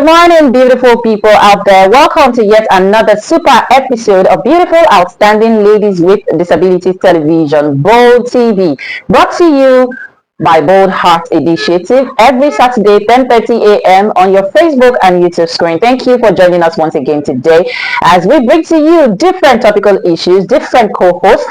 Good morning, beautiful people out there. Welcome to yet another super episode of Beautiful Outstanding Ladies with Disabilities Television, Bold TV, brought to you by Bold Heart Initiative every Saturday, 10:30 a.m. on your Facebook and YouTube screen. Thank you for joining us once again today as we bring to you different topical issues, different co-hosts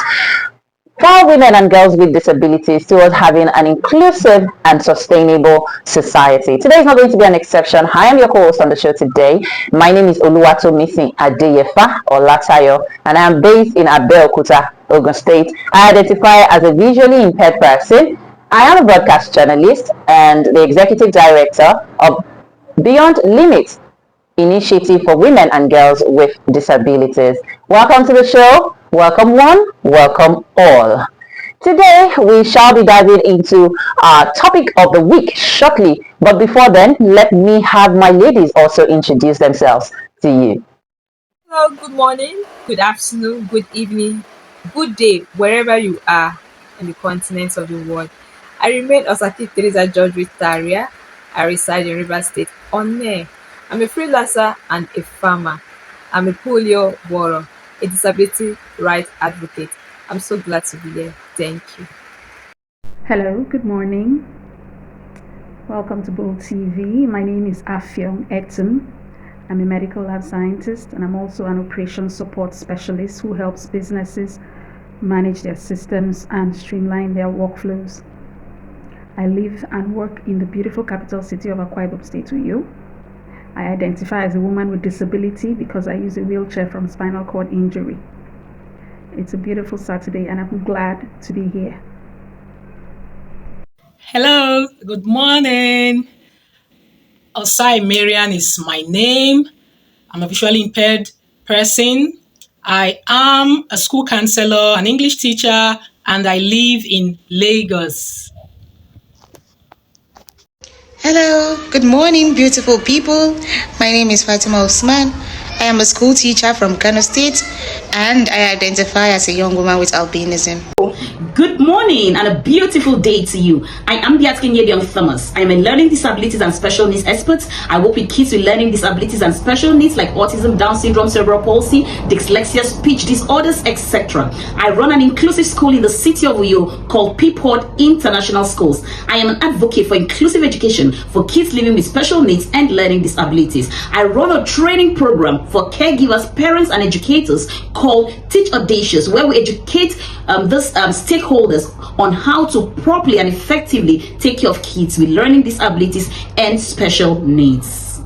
for women and girls with disabilities towards having an inclusive and sustainable society. Today is not going to be an exception. I am your co-host on the show today. My name is Oluwatomisi Adeyefa Olatayo, and I am based in Abeokuta, Ogun State. I identify as a visually impaired person. I am a broadcast journalist and the executive director of Beyond Limits Initiative for Women and Girls with Disabilities. Welcome to the show. Welcome one, welcome all. Today we shall be diving into our topic of the week shortly. But before then, let me have my ladies also introduce themselves to you. Hello, good morning, good afternoon, good evening, good day, wherever you are in the continents of the world. I remain Osaki Teresa George Ritaria. I reside in Rivers State, Onne. I'm a freelancer and a farmer. I'm a polio warrior, a disability rights advocate. I'm so glad to be here. Thank you. Hello, good morning. Welcome to Bold TV. My name is Afyong Etum. I'm a medical lab scientist and I'm also an operations support specialist who helps businesses manage their systems and streamline their workflows. I live and work in the beautiful capital city of Akwa Ibom State, Uyo. I identify as a woman with disability because I use a wheelchair from spinal cord injury. It's a beautiful Saturday and I'm glad to be here. Hello, good morning. Osai Marian is my name. I'm a visually impaired person. I am a school counselor, an English teacher, and I live in Lagos. Hello, good morning, beautiful people. My name is Fatima Osman. I am a school teacher from Kano State and I identify as a young woman with albinism. Good morning and a beautiful day to you. I am Biatkin Yedion Thomas. I am a learning disabilities and special needs expert. I work with kids with learning disabilities and special needs like autism, Down syndrome, cerebral palsy, dyslexia, speech disorders, etc. I run an inclusive school in the city of Uyo called Peapod International Schools. I am an advocate for inclusive education for kids living with special needs and learning disabilities. I run a training program for caregivers, parents, and educators called Teach Audacious, where we educate stakeholders on how to properly and effectively take care of kids with learning disabilities and special needs.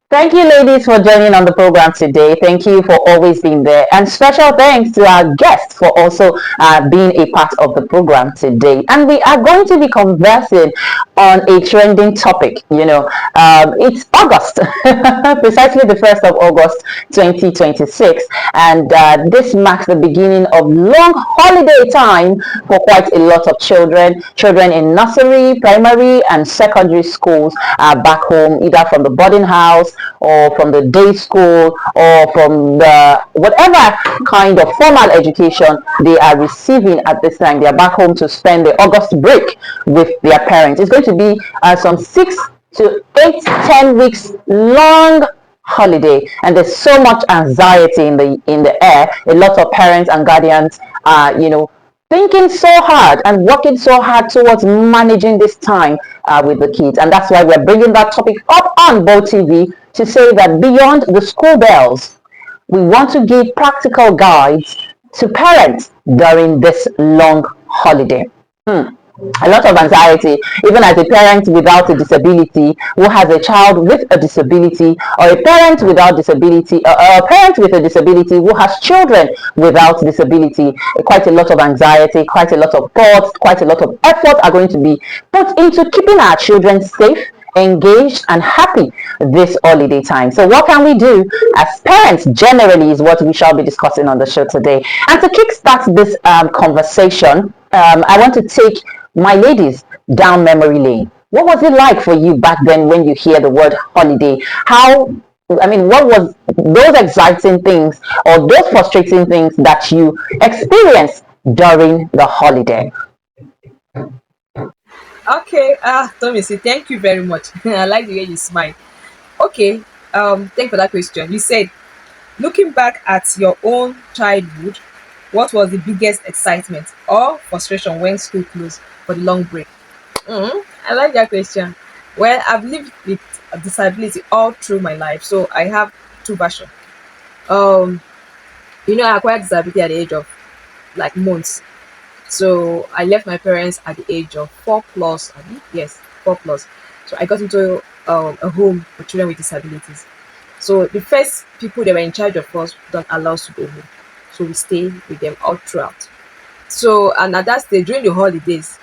Thank you, ladies, for joining on the program today. Thank you for always being there. And special thanks to our guests for also being a part of the program today. And we are going to be conversing on a trending topic. It's August, precisely the 1st of August, 2026. And this marks the beginning of long holiday time for quite a lot of children in nursery, primary, and secondary schools back home, either from the boarding house or from the day school or from the whatever kind of formal education they are receiving at this time. They are back home to spend the August break with their parents. It's going to be some 6 to 8, 10 weeks long holiday, and there's so much anxiety in the air. A lot of parents and guardians are thinking so hard and working so hard towards managing this time with the kids. And that's why we're bringing that topic up on Bold TV to say that beyond the school bells, we want to give practical guides to parents during this long holiday. A lot of anxiety, even as a parent without a disability who has a child with a disability, or a parent without disability, or a parent with a disability who has children without disability. Quite a lot of anxiety, quite a lot of thoughts, quite a lot of effort are going to be put into keeping our children safe, engaged, and happy this holiday time. So what can we do as parents generally is what we shall be discussing on the show today. And to kickstart this conversation, I want to take my ladies down memory lane. What was it like for you back then when you hear the word holiday? What was those exciting things or those frustrating things that you experienced during the holiday? Okay, Tomisi, thank you very much. I like the way you smile. Okay, thank you for that question. You said, looking back at your own childhood, what was the biggest excitement or frustration when school closed for the long break? I like that question. Well, I've lived with a disability all through my life, so I have two versions. Um, I acquired disability at the age of like months. So I left my parents at the age of 4 plus. Yes, 4 plus. So I got into a home for children with disabilities. So the first people that were in charge of us don't allow us to go home. So we stay with them all throughout. So and at that stage during the holidays,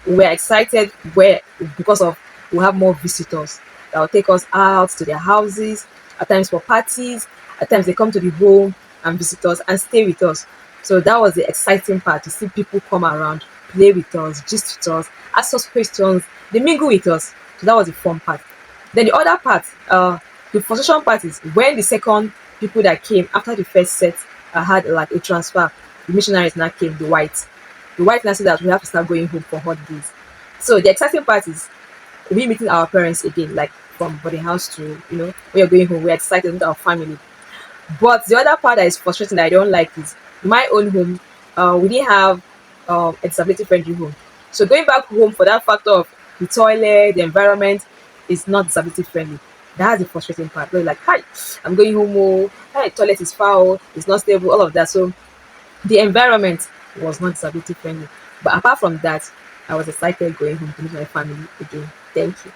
we were excited where because of we have more visitors that will take us out to their houses, at times for parties, at times they come to the home and visit us and stay with us. So that was the exciting part to see people come around, play with us, gist with us, ask us questions, they mingle with us. So that was the fun part. Then the other part, the frustration part is when the second people that came after the first set had like a transfer, the missionaries now came, the whites. The white now said that we have to start going home for holidays. So the exciting part is we meeting our parents again, like from boarding house to, we are going home. We're excited with our family. But the other part that is frustrating that I don't like is my own home. We didn't have a disability friendly home. So going back home for that factor of the toilet, the environment is not disability friendly. That's the frustrating part. We're like, hi, I'm going home. Oh, hi, toilet is foul, it's not stable, all of that. So the environment was not disability friendly. But apart from that, I was excited going home to meet my family again. Thank you.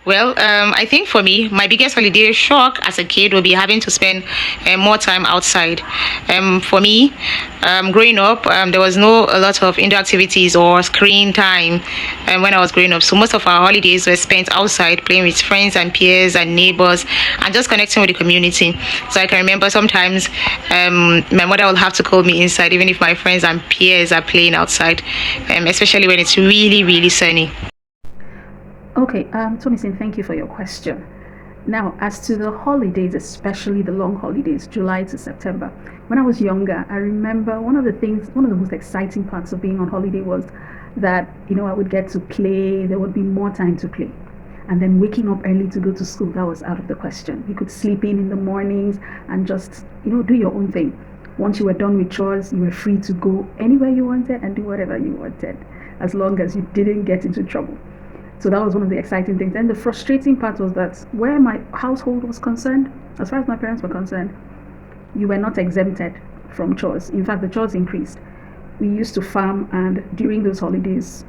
Well, I think for me, my biggest holiday shock as a kid would be having to spend more time outside. For me, growing up, there was no a lot of indoor activities or screen time when I was growing up. So most of our holidays were spent outside playing with friends and peers and neighbors and just connecting with the community. So I can remember sometimes my mother will have to call me inside even if my friends and peers are playing outside, especially when it's really, really sunny. Okay, Tomisin, thank you for your question. Now, as to the holidays, especially the long holidays, July to September, when I was younger, I remember one of the most exciting parts of being on holiday was that, I would get to play, there would be more time to play. And then waking up early to go to school, that was out of the question. You could sleep in the mornings and just, do your own thing. Once you were done with chores, you were free to go anywhere you wanted and do whatever you wanted, as long as you didn't get into trouble. So that was one of the exciting things. And the frustrating part was that where my household was concerned, as far as my parents were concerned, you were not exempted from chores. In fact, the chores increased. We used to farm, and during those holidays,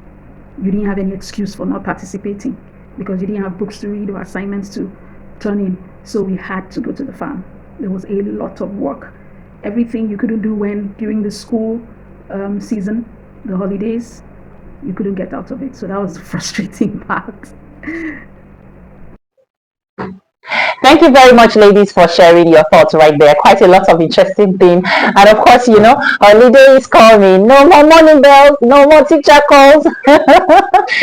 you didn't have any excuse for not participating because you didn't have books to read or assignments to turn in. So we had to go to the farm. There was a lot of work. Everything you couldn't do when during the school season, the holidays, you couldn't get out of it. So that was the frustrating part. Thank you very much, ladies, for sharing your thoughts right there. Quite a lot of interesting things. And of course, holiday is coming. No more morning bells, no more teacher calls,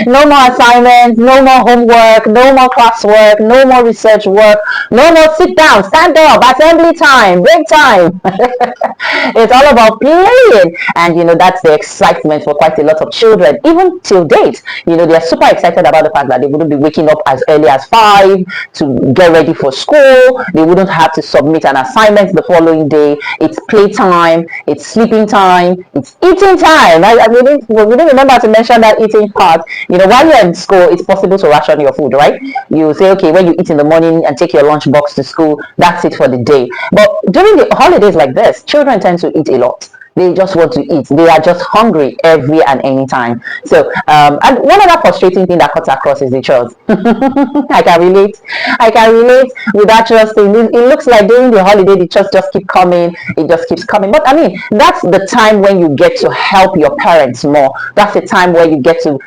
no more assignments, no more homework, no more classwork, no more research work, no more sit down, stand up, assembly time, break time. It's all about playing. And, that's the excitement for quite a lot of children. Even till date, they're super excited about the fact that they wouldn't be waking up as early as 5 to get ready for school. They wouldn't have to submit an assignment the following day. It's playtime, it's sleeping time, it's eating time. We didn't remember to mention that eating part. While you're in school, it's possible to ration your food, right? You say, okay, when you eat in the morning and take your lunch box to school, that's it for the day. But during the holidays like this, children tend to eat a lot. They just want to eat. They are just hungry every and any time. So, and one other frustrating thing that cuts across is the chores. I can relate. I can relate with that chores thing. It looks like during the holiday, the chores just keep coming. It just keeps coming. But I mean, that's the time when you get to help your parents more. That's the time where you get to,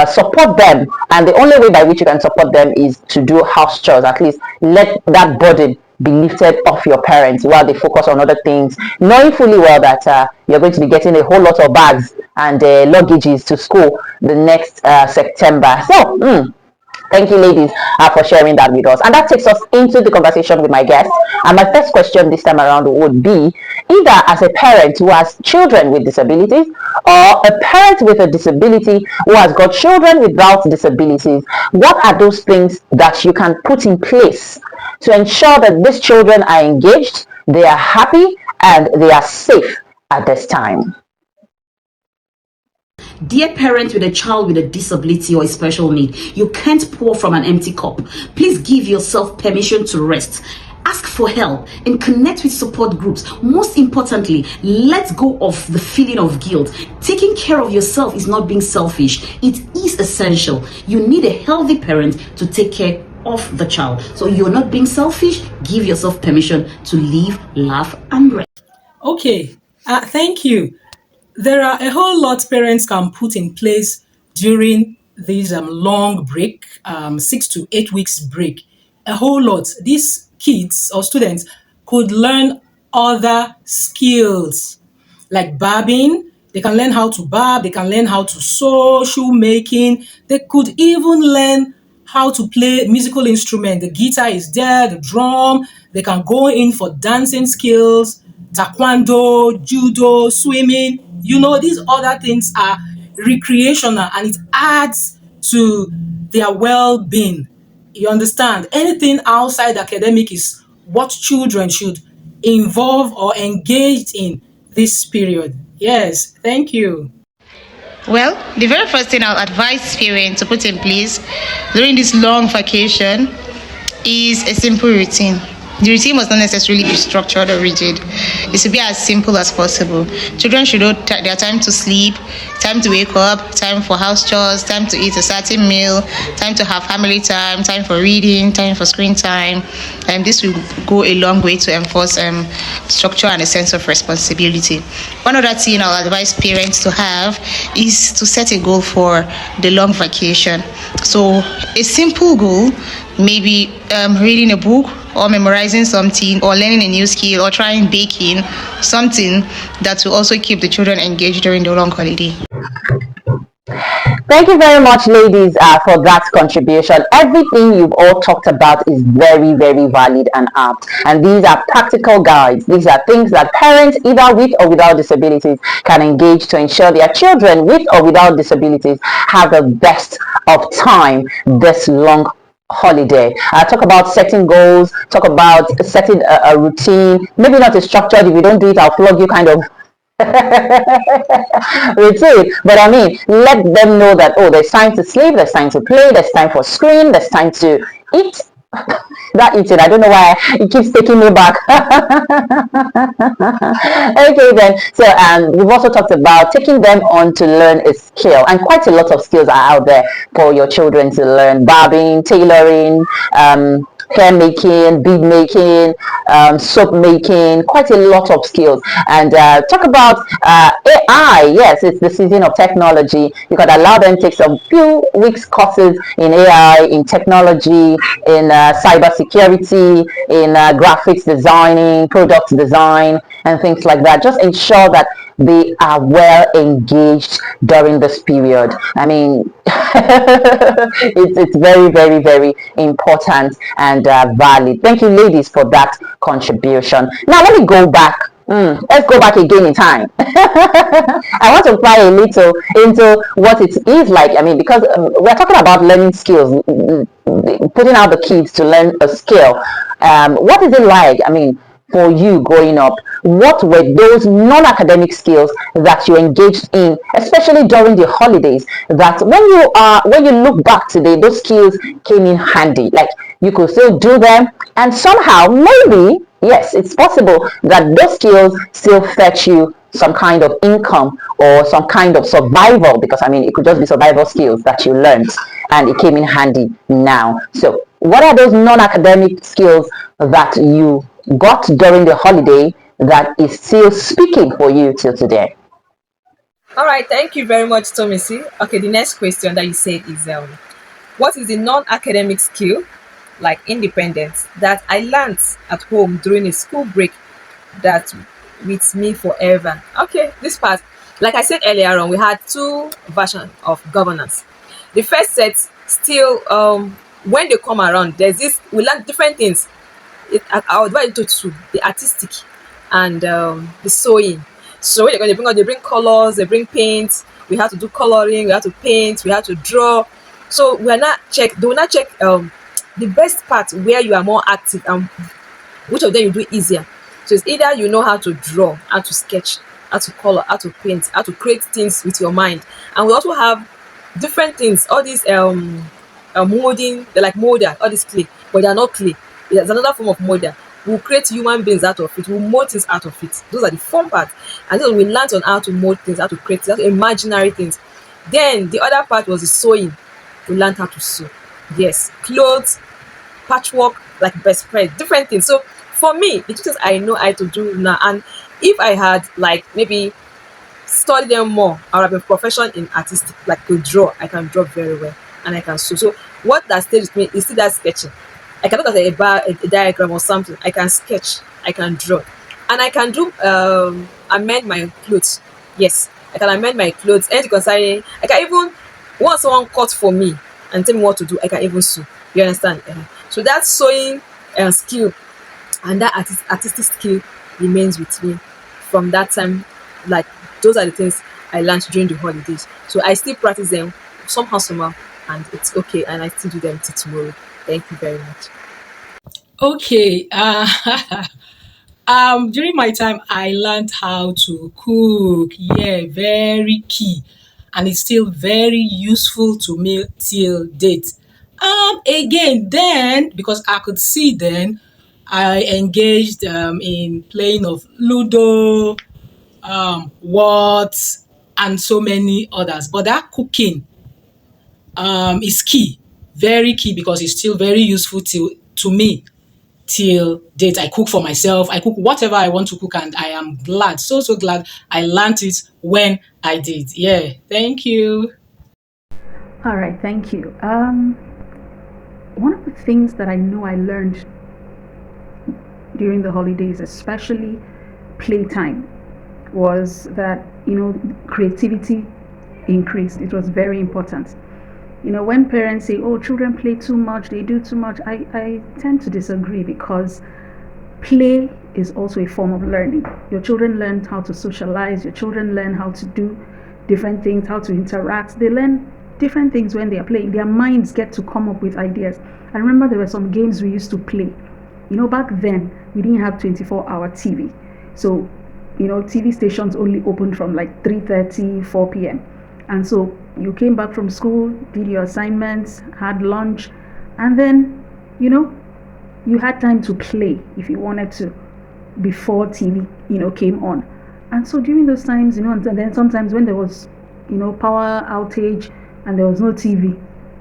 support them. And the only way by which you can support them is to do house chores. At least let that burden be lifted off your parents while they focus on other things, knowing fully well that you're going to be getting a whole lot of bags and luggages to school the next September. So Thank you, ladies, for sharing that with us. And that takes us into the conversation with my guests. And my first question this time around would be either as a parent who has children with disabilities or a parent with a disability who has got children without disabilities, what are those things that you can put in place to ensure that these children are engaged, they are happy, and they are safe at this time? Dear parent with a child with a disability or a special need, you can't pour from an empty cup. Please give yourself permission to rest. Ask for help and connect with support groups. Most importantly, let go of the feeling of guilt. Taking care of yourself is not being selfish. It is essential. You need a healthy parent to take care of the child. So you're not being selfish. Give yourself permission to live, laugh, and rest. Okay, thank you. There are a whole lot parents can put in place during this long break, 6 to 8 weeks break. A whole lot. These kids or students could learn other skills like barbing. They can learn how to barb. They can learn how to sew, shoemaking. They could even learn how to play musical instrument. The guitar is there, the drum. They can go in for dancing skills, taekwondo, judo, swimming. These other things are recreational and it adds to their well-being. You understand? Anything outside academic is what children should involve or engage in this period. Yes, thank you. Well, the very first thing I'll advise parents to put in place during this long vacation is a simple routine. The routine must not necessarily be structured or rigid. It should be as simple as possible. Children should know their time to sleep, time to wake up, time for house chores, time to eat a certain meal, time to have family time for reading, time for screen time. And this will go a long way to enforce structure and a sense of responsibility. One other thing I'll advise parents to have is to set a goal for the long vacation. So a simple goal, maybe reading a book or memorizing something or learning a new skill or trying baking, something that will also keep the children engaged during the long holiday. Thank you very much, ladies, for that contribution. Everything you've all talked about is very, very valid and apt. And these are practical guides. These are things that parents, either with or without disabilities, can engage to ensure their children with or without disabilities have the best of time this long holiday. Talk about setting goals, talk about setting a routine, maybe not a structured, if you don't do it, I'll flog you kind of routine, but I mean, let them know that, oh, there's time to sleep, there's time to play, there's time for screen, there's time to eat. That eating, I don't know why it keeps taking me back. Okay then, so we've also talked about taking them on to learn a skill, and quite a lot of skills are out there for your children to learn: barbing, tailoring, hair making, bead making, soap making, quite a lot of skills. And talk about AI. Yes, it's the season of technology. You can allow them to take some few weeks courses in AI, in technology, in cyber security, in graphics designing, product design, and things like that. Just ensure that they are well engaged during this period. I mean, it's very, very, very important and valid. Thank you, ladies, for that contribution. Now, let me go back. Let's go back again in time. I want to pry a little into what it is like. I mean, because we're talking about learning skills, putting out the kids to learn a skill. What is it like? I mean, for you growing up, what were those non-academic skills that you engaged in, especially during the holidays, that when you look back today, those skills came in handy, like you could still do them, and somehow maybe, yes, it's possible that those skills still fetch you some kind of income or some kind of survival, because I mean, it could just be survival skills that you learned and it came in handy now. So what are those non-academic skills that you got during the holiday that is still speaking for you till today? All right, thank you very much, Tomisi. Okay, the next question that you said is, what is the non-academic skill, like independence, that I learned at home during a school break that with me forever? Okay, this part, like I said earlier on, we had two versions of governance. The first set still when they come around, there's this, we learn different things. I'll divide into two: the artistic and the sewing. So when they're going, they bring colors, they bring paints. We have to do coloring, we have to paint, we have to draw. So we are not check. They will not check the best part where you are more active and which of them you do easier. So it's either you know how to draw, how to sketch, how to color, how to paint, how to create things with your mind. And we also have different things. All these molding, they're like molder, all this clay, but they are not clay. There's another form of molder. We'll create human beings out of it. We'll mold things out of it. Those are the fun parts. And then we learned on how to mold things, how to create things, how to imaginary things. Then the other part was the sewing. We learned how to sew. Yes, clothes, patchwork, like best spread, different things. So for me, the two things I know how to do now. And if I had like maybe study them more, I would have been professional in artistic, like to draw. I can draw very well and I can sew. So what that stays with me is still that sketching. I can look at a bar, a diagram or something. I can sketch, I can draw, and I can do amend my clothes. Yes, I can amend my clothes. Anything concerning, I can even once someone cut for me and tell me what to do, I can even sew. You understand? So that sewing skill and that artistic skill remains with me from that time. Like those are the things I learned during the holidays. So I still practice them somehow, and it's okay. And I still do them till tomorrow. Thank you very much. Okay. During my time, I learned how to cook. Yeah, very key, and it's still very useful to me till date. Again, then because I could see then, I engaged in playing of Ludo, words, and so many others. But that cooking is key, very key because it's still very useful to me till date. I cook for myself. I cook whatever I want to cook, and I am glad, so glad I learned it when I did. Yeah, thank you. All right, thank you. One of the things that I know I learned during the holidays, especially playtime, was that creativity increased. It was very important. When parents say, "Oh, children play too much, they do too much," I tend to disagree because play is also a form of learning. Your children learn how to socialize. Your children learn how to do different things, how to interact. They learn different things when they are playing. Their minds get to come up with ideas. I remember there were some games we used to play. Back then we didn't have 24-hour TV, so TV stations only opened from like 3:30, 4 p.m. And so you came back from school, did your assignments, had lunch, and then you had time to play if you wanted to before TV came on. And so during those times, and then sometimes when there was power outage and there was no TV,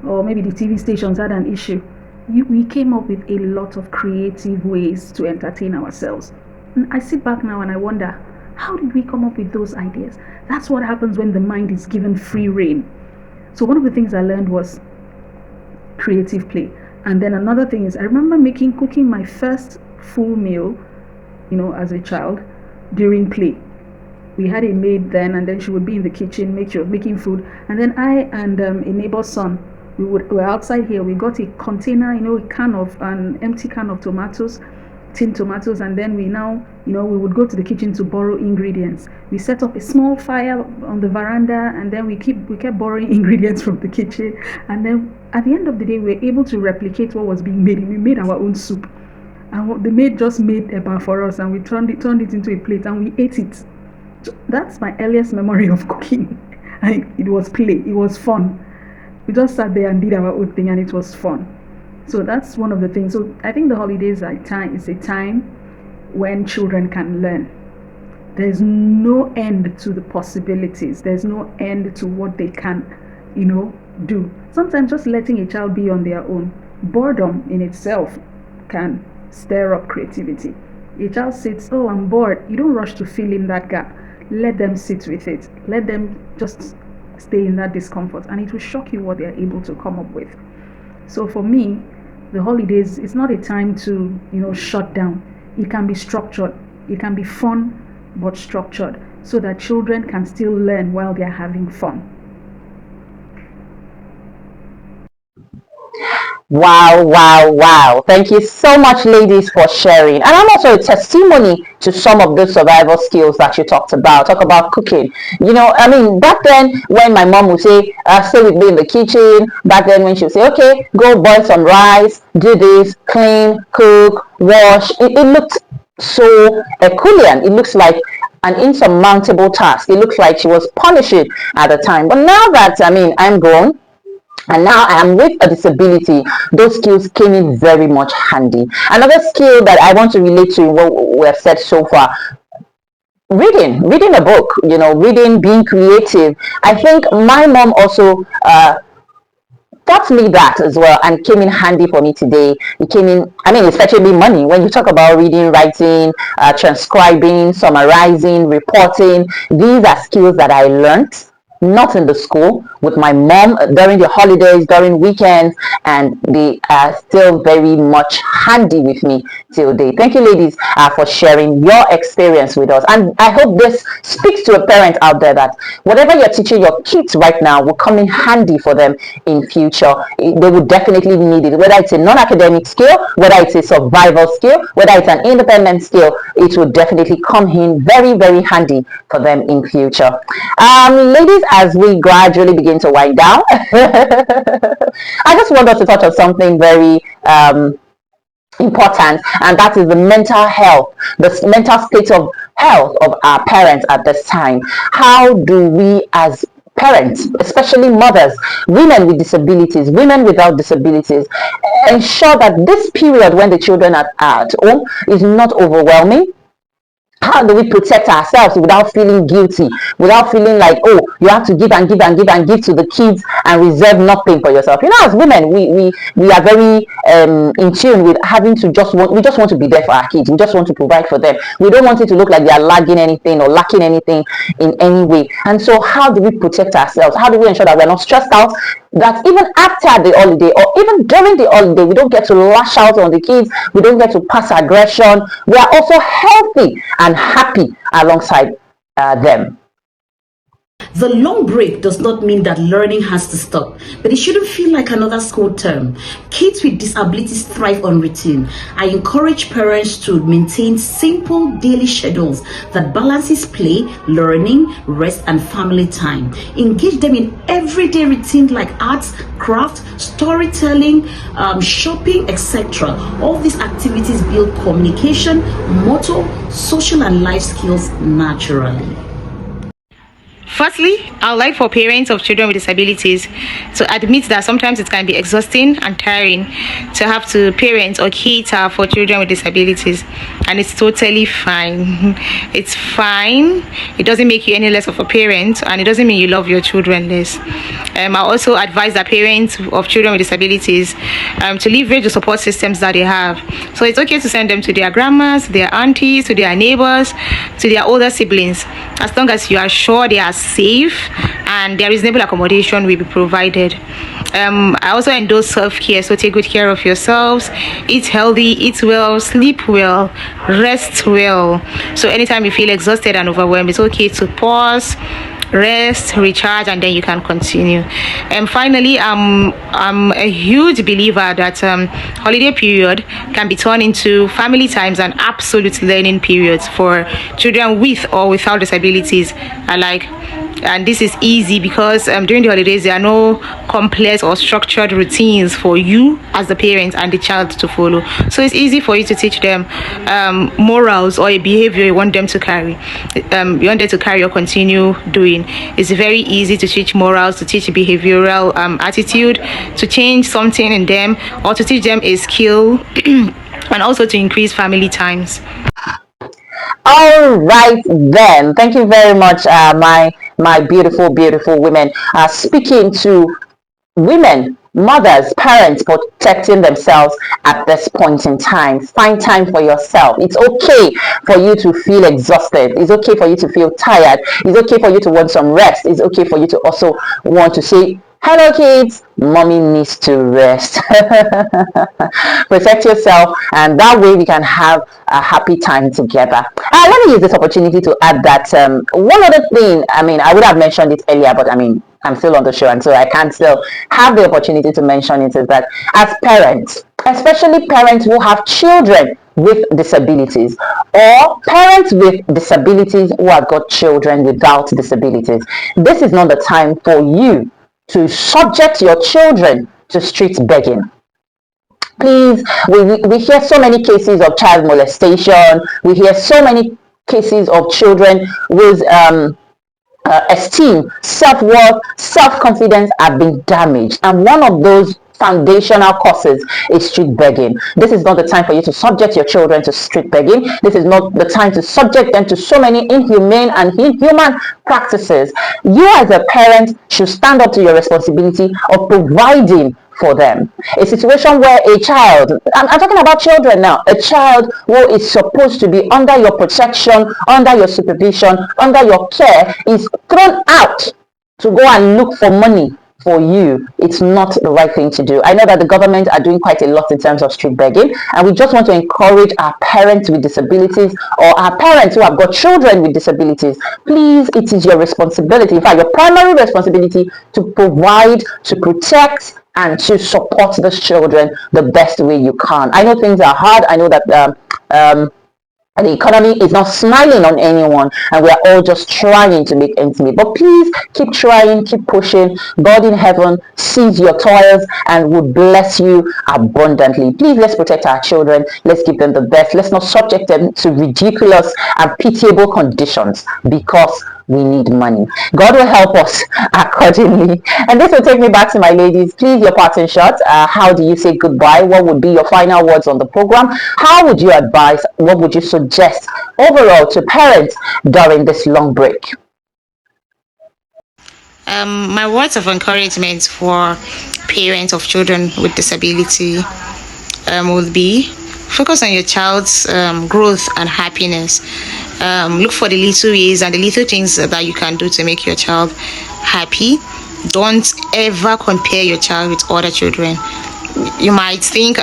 or maybe the TV stations had an issue, we came up with a lot of creative ways to entertain ourselves. And I sit back now and I wonder, how did we come up with those ideas? That's what happens when the mind is given free rein. So one of the things I learned was creative play. And then another thing is, I remember cooking my first full meal, as a child during play. We had a maid then, and then she would be in the kitchen, making food. And then I and a neighbor's son, we were outside here. We got a container, an empty can of tomatoes, tin tomatoes, and then we would go to the kitchen to borrow ingredients. We set up a small fire on the veranda, and then we kept borrowing ingredients from the kitchen. And then at the end of the day, we were able to replicate what was being made. We made our own soup, and the maid just made eba for us, and we turned it into a plate, and we ate it. So that's my earliest memory of cooking. And it was play. It was fun. We just sat there and did our own thing, and it was fun. So that's one of the things. So I think the holidays is a time when children can learn. There's no end to the possibilities. There's no end to what they can, do. Sometimes just letting a child be on their own, boredom in itself can stir up creativity. A child sits, "Oh, I'm bored." You don't rush to fill in that gap. Let them sit with it. Let them just stay in that discomfort, and it will shock you what they're able to come up with. So for me, the holidays, it's not a time to shut down. It can be structured. It can be fun but structured, so that children can still learn while they're having fun. Wow, wow, wow. Thank you so much, ladies, for sharing. And I'm also a testimony to some of those survival skills that you talked about. Talk about cooking. I mean, back then when my mom would say, stay with me in the kitchen, back then when she would say, okay, go boil some rice, do this, clean, cook, wash, it looked so Herculean. It looks like an insurmountable task. It looks like she was punishing at the time. But now that, I mean, I'm grown, and now I am with a disability, those skills came in very much handy. Another skill that I want to relate to what we have said so far: reading a book, reading, being creative. I think my mom also taught me that as well, and came in handy for me today. It came in, I mean, especially money. When you talk about reading, writing, transcribing, summarizing, reporting, these are skills that I learned not in the school, with my mom during the holidays, during weekends, and they are still very much handy with me till date. Thank you, ladies, for sharing your experience with us. And I hope this speaks to a parent out there that whatever you're teaching your kids right now will come in handy for them in future. They would definitely need it, whether it's a non-academic skill, whether it's a survival skill, whether it's an independent skill. It will definitely come in very, very handy for them in future. Ladies, as we gradually begin to wind down, I just want us to touch on something very important, and that is the mental health, the mental state of health of our parents at this time. How do we as parents, especially mothers, women with disabilities, women without disabilities, ensure that this period when the children are at home is not overwhelming? How do we protect ourselves without feeling guilty, without feeling like, oh, you have to give and give and give and give to the kids and reserve nothing for yourself? As women, we are very in tune with having to we just want to be there for our kids. We just want to provide for them. We don't want it to look like they are lagging anything or lacking anything in any way. And so how do we protect ourselves? How do we ensure that we're not stressed out, that even after the holiday or even during the holiday, we don't get to lash out on the kids, we don't get to pass aggression, we are also healthy and happy alongside them? The long break does not mean that learning has to stop, but it shouldn't feel like another school term. Kids with disabilities thrive on routine. I encourage parents to maintain simple daily schedules that balances play, learning, rest, and family time. Engage them in everyday routines like arts, craft, storytelling, shopping, etc. All these activities build communication, motor, social, and life skills naturally. Firstly, I would like for parents of children with disabilities to admit that sometimes it can be exhausting and tiring to have to parent or cater for children with disabilities, and it's totally fine. It's fine. It doesn't make you any less of a parent, and it doesn't mean you love your children less. I also advise that parents of children with disabilities to leverage the support systems that they have. So it's okay to send them to their grandmas, their aunties, to their neighbors, to their older siblings, as long as you are sure they are safe and their reasonable accommodation will be provided. I also endorse self-care, so take good care of yourselves, eat healthy, eat well, sleep well, rest well. So anytime you feel exhausted and overwhelmed, it's okay to pause, rest, recharge, and then you can continue. And finally, I'm a huge believer that holiday period can be turned into family times and absolute learning periods for children with or without disabilities alike. And this is easy because during the holidays there are no complex or structured routines for you as the parent and the child to follow. So it's easy for you to teach them morals or a behavior you want them to carry. You want them to carry or continue doing. It's very easy to teach morals, to teach behavioral attitude, to change something in them, or to teach them a skill, and also to increase family times. All right then, thank you very much, my beautiful women. Speaking to women, mothers, parents protecting themselves at this point in time. Find time for yourself. It's okay for you to feel exhausted. It's okay for you to feel tired. It's okay for you to want some rest. It's okay for you to also want to say, hello kids, mommy needs to rest. Protect yourself, and that way we can have a happy time together. Let me use this opportunity to add that one other thing, I would have mentioned it earlier, but I'm still on the show, and so I can't still have the opportunity to mention it, is that as parents, especially parents who have children with disabilities, or parents with disabilities who have got children without disabilities, this is not the time for you to subject your children to street begging. Please, we hear so many cases of child molestation. We hear so many cases of children with esteem, self-worth, self-confidence have been damaged. And one of those foundational causes is street begging. This is not the time for you to subject your children to street begging. This is not the time to subject them to so many inhumane and inhuman practices. You as a parent should stand up to your responsibility of providing for them. A situation where a child, I'm talking about children now, a child who is supposed to be under your protection, under your supervision, under your care, is thrown out to go and look for money for you. It's not the right thing to do. I know that the government are doing quite a lot in terms of street begging, and we just want to encourage our parents with disabilities, or our parents who have got children with disabilities. Please, it is your responsibility, in fact your primary responsibility, to provide, to protect, and to support those children the best way you can. I know things are hard. I know that the economy is not smiling on anyone, and we are all just trying to make ends meet. But please keep trying, keep pushing. God in heaven sees your toils and would bless you abundantly. Please, let's protect our children. Let's give them the best. Let's not subject them to ridiculous and pitiable conditions because we need money. God will help us accordingly. And this will take me back to my ladies. Please, your parting shot. How do you say goodbye? What would be your final words on the program? How would you advise? What would you suggest overall to parents during this long break? My words of encouragement for parents of children with disability would be: focus on your child's growth and happiness. Look for the little ways and the little things that you can do to make your child happy. Don't ever compare your child with other children. You might think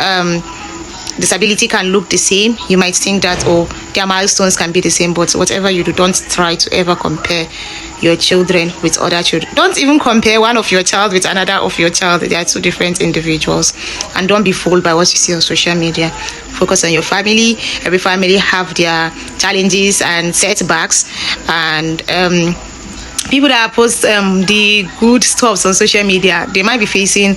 disability can look the same. You might think that, oh, their milestones can be the same, but whatever you do, don't try to ever compare your children with other children. Don't even compare one of your child with another of your child. They are two different individuals. And don't be fooled by what you see on social media. Focus on your family. Every family have their challenges and setbacks, and people that post the good stuff on social media, they might be facing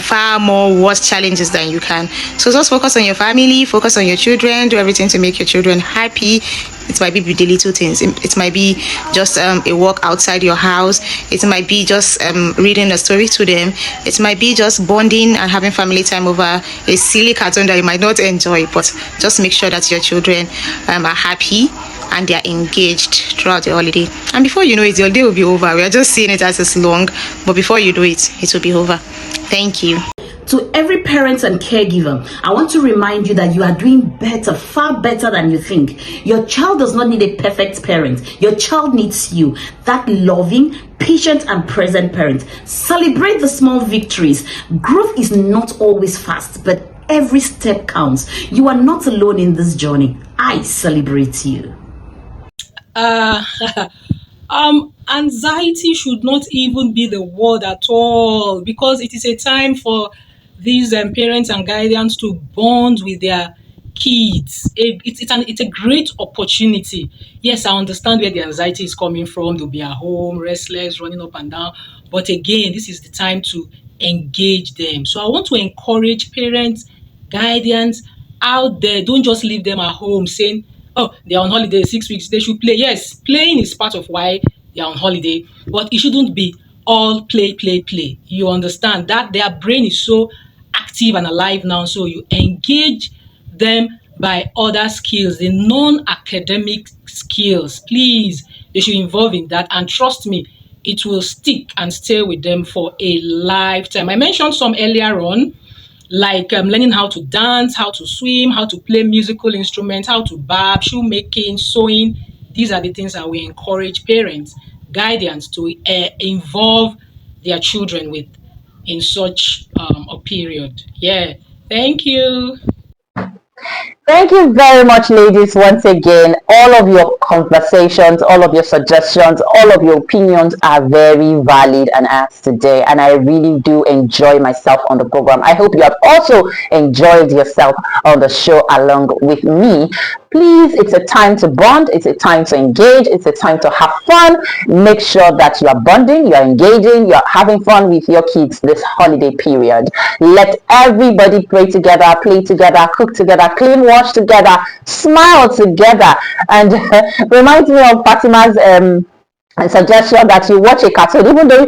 far more worse challenges than you can. So just focus on your family, focus on your children, do everything to make your children happy. It might be with the little things. It might be just a walk outside your house. It might be just reading a story to them. It might be just bonding and having family time over a silly cartoon that you might not enjoy, but just make sure that your children are happy and they are engaged throughout the holiday. And before you know it, your day will be over. We are just seeing it as it's long, but before you do it, it will be over. Thank you. To every parent and caregiver, I want to remind you that you are doing better, far better than you think. Your child does not need a perfect parent. Your child needs you, that loving, patient, and present parent. Celebrate the small victories. Growth is not always fast, but every step counts. You are not alone in this journey. I celebrate you. Anxiety should not even be the word at all, because it is a time for these parents and guardians to bond with their kids. It's a great opportunity. Yes, I understand where the anxiety is coming from. They'll be at home, restless, running up and down. But again, this is the time to engage them. So I want to encourage parents, guardians out there. Don't just leave them at home saying, oh, they're on holiday 6 weeks, they should play. Yes, playing is part of why they're on holiday, but it shouldn't be all play, play, play. You understand that their brain is so active and alive now, so you engage them by other skills, the non-academic skills. Please, they should involve in that, and trust me, it will stick and stay with them for a lifetime. I mentioned some earlier on, like learning how to dance, how to swim, how to play musical instruments, how to barb, shoemaking, sewing. These are the things that we encourage parents, guardians to involve their children with in such a period. Yeah, thank you. Thank you very much, ladies, once again. All of your conversations, all of your suggestions, all of your opinions are very valid and asked today. And I really do enjoy myself on the program. I hope you have also enjoyed yourself on the show along with me. Please, it's a time to bond, it's a time to engage, it's a time to have fun. Make sure that you are bonding, you are engaging, you are having fun with your kids this holiday period. Let everybody pray together, play together, cook together, clean, wash together, smile together. And reminds me of Fatima's a suggestion that you watch a cartoon, even though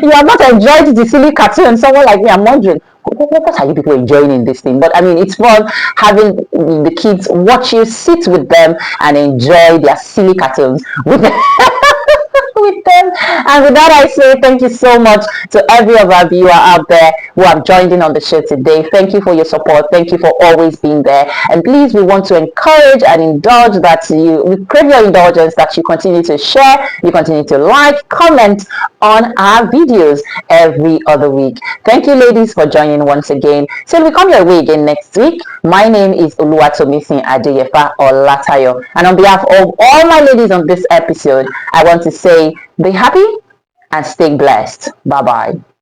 you have not enjoyed the silly cartoon. Someone like me, I'm wondering, what are you people enjoying in this thing? But I mean, it's fun having the kids watch you, sit with them, and enjoy their silly cartoons with them. With them. And with that, I say thank you so much to every of our viewer out there who have joined in on the show today. Thank you for your support. Thank you for always being there. And please, we want to encourage and indulge that we crave your indulgence, that you continue to share, you continue to like, comment on our videos every other week. Thank you, ladies, for joining once again. Till we come your way again next week, my name is Oluwatomisin Adeyefa Olatayo. And on behalf of all my ladies on this episode, I want to say be happy and stay blessed. Bye-bye.